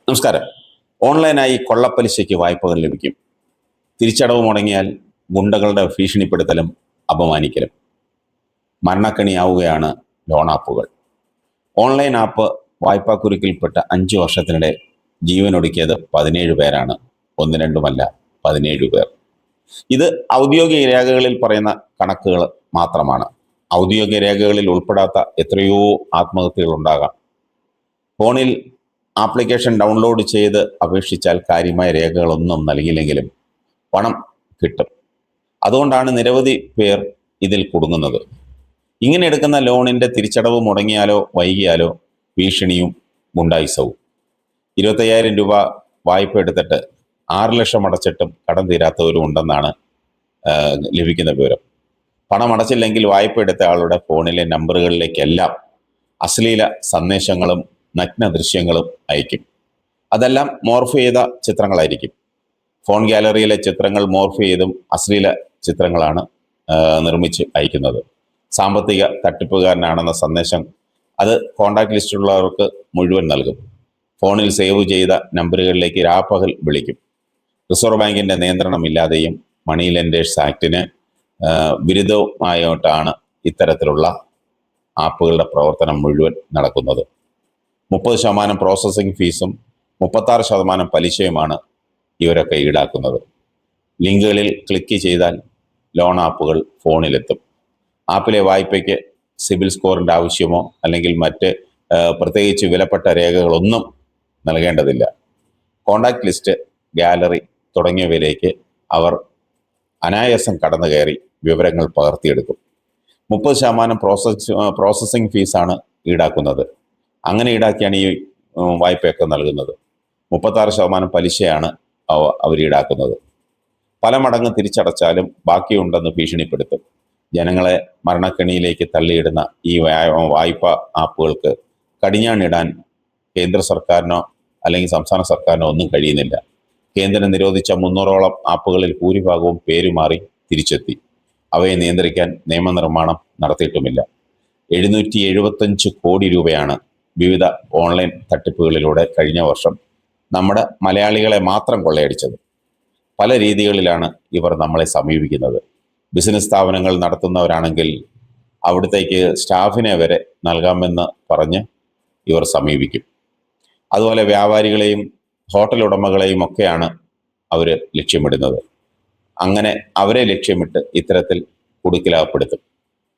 നമസ്കാരം. ഓൺലൈനായി കൊള്ളപ്പലിശയ്ക്ക് വായ്പകൾ ലഭിക്കും. തിരിച്ചടവ് മുടങ്ങിയാൽ ഗുണ്ടകളുടെ ഭീഷണിപ്പെടുത്തലും അപമാനിക്കലും. മരണക്കണിയാവുകയാണ് ലോൺ ആപ്പുകൾ. ഓൺലൈൻ ആപ്പ് വായ്പാക്കുരുക്കിൽപ്പെട്ട 5 വർഷത്തിനിടെ ജീവനൊടുക്കിയത് 17 പേരാണ്. ഒന്ന് രണ്ടുമല്ല, 17 പേർ. ഇത് ഔദ്യോഗിക രേഖകളിൽ പറയുന്ന കണക്കുകൾ മാത്രമാണ്. ഔദ്യോഗിക രേഖകളിൽ ഉൾപ്പെടാത്ത എത്രയോ ആത്മഹത്യകൾ ഉണ്ടാകാം. ഫോണിൽ ആപ്ലിക്കേഷൻ ഡൗൺലോഡ് ചെയ്ത് അപേക്ഷിച്ചാൽ കാര്യമായ രേഖകളൊന്നും നൽകിയില്ലെങ്കിലും പണം കിട്ടും. അതുകൊണ്ടാണ് നിരവധി പേർ ഇതിൽ കുടുങ്ങുന്നത്. ഇങ്ങനെ എടുക്കുന്ന ലോണിൻ്റെ തിരിച്ചടവ് മുടങ്ങിയാലോ വൈകിയാലോ ഭീഷണിയും ഗുണ്ടായിസവും. 25,000 രൂപ വായ്പ എടുത്തിട്ട് 6 ലക്ഷം അടച്ചിട്ടും കടം തീരാത്തവരും ഉണ്ടെന്നാണ് ലഭിക്കുന്ന വിവരം. പണം അടച്ചില്ലെങ്കിൽ വായ്പ എടുത്ത ആളുടെ ഫോണിലെ നമ്പറുകളിലേക്കെല്ലാം അശ്ലീല സന്ദേശങ്ങളും നഗ്ന ദൃശ്യങ്ങളും അയക്കും. അതെല്ലാം മോർഫ് ചെയ്ത ചിത്രങ്ങളായിരിക്കും. ഫോൺ ഗാലറിയിലെ ചിത്രങ്ങൾ മോർഫ് ചെയ്തും അശ്ലീല ചിത്രങ്ങളാണ് നിർമ്മിച്ച് അയക്കുന്നത്. സാമ്പത്തിക തട്ടിപ്പുകാരനാണെന്ന സന്ദേശം അത് കോണ്ടാക്ട് ലിസ്റ്റിലുള്ളവർക്ക് മുഴുവൻ നൽകും. ഫോണിൽ സേവ് ചെയ്ത നമ്പറുകളിലേക്ക് രാപ്പകൽ വിളിക്കും. റിസർവ് ബാങ്കിൻ്റെ നിയന്ത്രണമില്ലാതെയും മണി ലെൻഡേഴ്സ് ആക്ടിന് വിരുദ്ധമായിട്ടാണ് ഇത്തരത്തിലുള്ള ആപ്പുകളുടെ പ്രവർത്തനം മുഴുവൻ നടക്കുന്നത്. 30% പ്രോസസ്സിംഗ് ഫീസും 36% പലിശയുമാണ് ഇവരൊക്കെ ഈടാക്കുന്നത്. ലിങ്കുകളിൽ ക്ലിക്ക് ചെയ്താൽ ലോൺ ആപ്പുകൾ ഫോണിലെത്തും. ആപ്പിലെ വായ്പയ്ക്ക് സിബിൽ സ്കോറിൻ്റെ ആവശ്യമോ അല്ലെങ്കിൽ മറ്റ് പ്രത്യേകിച്ച് വിലപ്പെട്ട രേഖകളൊന്നും നൽകേണ്ടതില്ല. കോണ്ടാക്ട് ലിസ്റ്റ്, ഗാലറി തുടങ്ങിയവയിലേക്ക് അവർ അനായാസം കടന്നു കയറി വിവരങ്ങൾ പകർത്തിയെടുക്കും. 30% പ്രോസസ്സിംഗ് ഫീസാണ് ഈടാക്കുന്നത്. അങ്ങനെ ഈടാക്കിയാണ് ഈ വായ്പയൊക്കെ നൽകുന്നത്. 36% പലിശയാണ് അവർ ഈടാക്കുന്നത്. പല മടങ്ങ് തിരിച്ചടച്ചാലും ബാക്കിയുണ്ടെന്ന് ഭീഷണിപ്പെടുത്തും. ജനങ്ങളെ മരണക്കെണിയിലേക്ക് തള്ളിയിടുന്ന ഈ വായ്പ ആപ്പുകൾക്ക് കടിഞ്ഞാണിടാൻ കേന്ദ്ര സർക്കാരിനോ അല്ലെങ്കിൽ സംസ്ഥാന സർക്കാരിനോ ഒന്നും കഴിയുന്നില്ല. കേന്ദ്രം നിരോധിച്ച 300ഓളം ആപ്പുകളിൽ ഭൂരിഭാഗവും പേരുമാറി തിരിച്ചെത്തി. അവയെ നിയന്ത്രിക്കാൻ നിയമനിർമ്മാണം നടത്തിയിട്ടുമില്ല. 775 കോടി രൂപയാണ് വിവിധ ഓൺലൈൻ തട്ടിപ്പുകളിലൂടെ കഴിഞ്ഞ വർഷം നമ്മുടെ മലയാളികളെ മാത്രം കൊള്ളയടിച്ചത്. പല രീതികളിലാണ് ഇവർ നമ്മളെ സമീപിക്കുന്നത്. ബിസിനസ് സ്ഥാപനങ്ങൾ നടത്തുന്നവരാണെങ്കിൽ അവിടത്തേക്ക് സ്റ്റാഫിനെ വരെ നൽകാമെന്ന് പറഞ്ഞ് ഇവർ സമീപിക്കും. അതുപോലെ വ്യാപാരികളെയും ഹോട്ടൽ ഉടമകളെയും ഒക്കെയാണ് അവർ ലക്ഷ്യമിടുന്നത്. അങ്ങനെ അവരെ ലക്ഷ്യമിട്ട് ഇത്തരത്തിൽ കുടുക്കിലാപ്പെടുത്തും.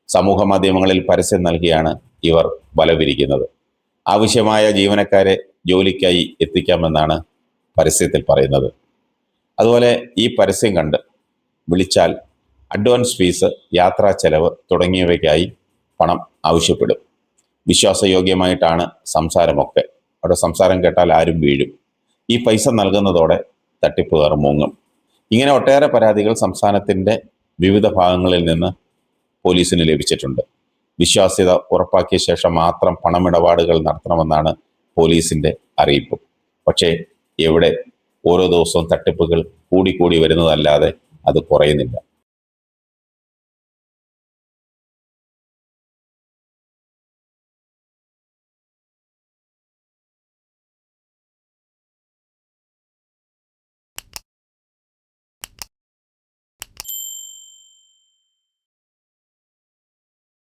സമൂഹ മാധ്യമങ്ങളിൽ പരസ്യം നൽകിയാണ് ഇവർ വലവിരിക്കുന്നത്. ആവശ്യമായ ജീവനക്കാരെ ജോലിക്കായി എത്തിക്കാമെന്നാണ് പരസ്യത്തിൽ പറയുന്നത്. അതുപോലെ ഈ പരസ്യം കണ്ട് വിളിച്ചാൽ അഡ്വാൻസ് ഫീസ്, യാത്രാ ചെലവ് തുടങ്ങിയവയ്ക്കായി പണം ആവശ്യപ്പെടും. വിശ്വാസയോഗ്യമായിട്ടാണ് സംസാരമൊക്കെ. അവിടെ സംസാരം കേട്ടാൽ ആരും വീഴും. ഈ പൈസ നൽകുന്നതോടെ തട്ടിപ്പുകാർ മുങ്ങും. ഇങ്ങനെ ഒട്ടേറെ പരാതികൾ സംസ്ഥാനത്തിൻ്റെ വിവിധ ഭാഗങ്ങളിൽ നിന്ന് പോലീസിന് ലഭിച്ചിട്ടുണ്ട്. വിശ്വാസ്യത ഉറപ്പാക്കിയ ശേഷം മാത്രം പണമിടപാടുകൾ നടത്തണമെന്നാണ് പോലീസിൻ്റെ അറിയിപ്പ്. പക്ഷേ എവിടെ, ഓരോ ദിവസവും തട്ടിപ്പുകൾ കൂടിക്കൂടി വരുന്നതല്ലാതെ അത് കുറയുന്നില്ല.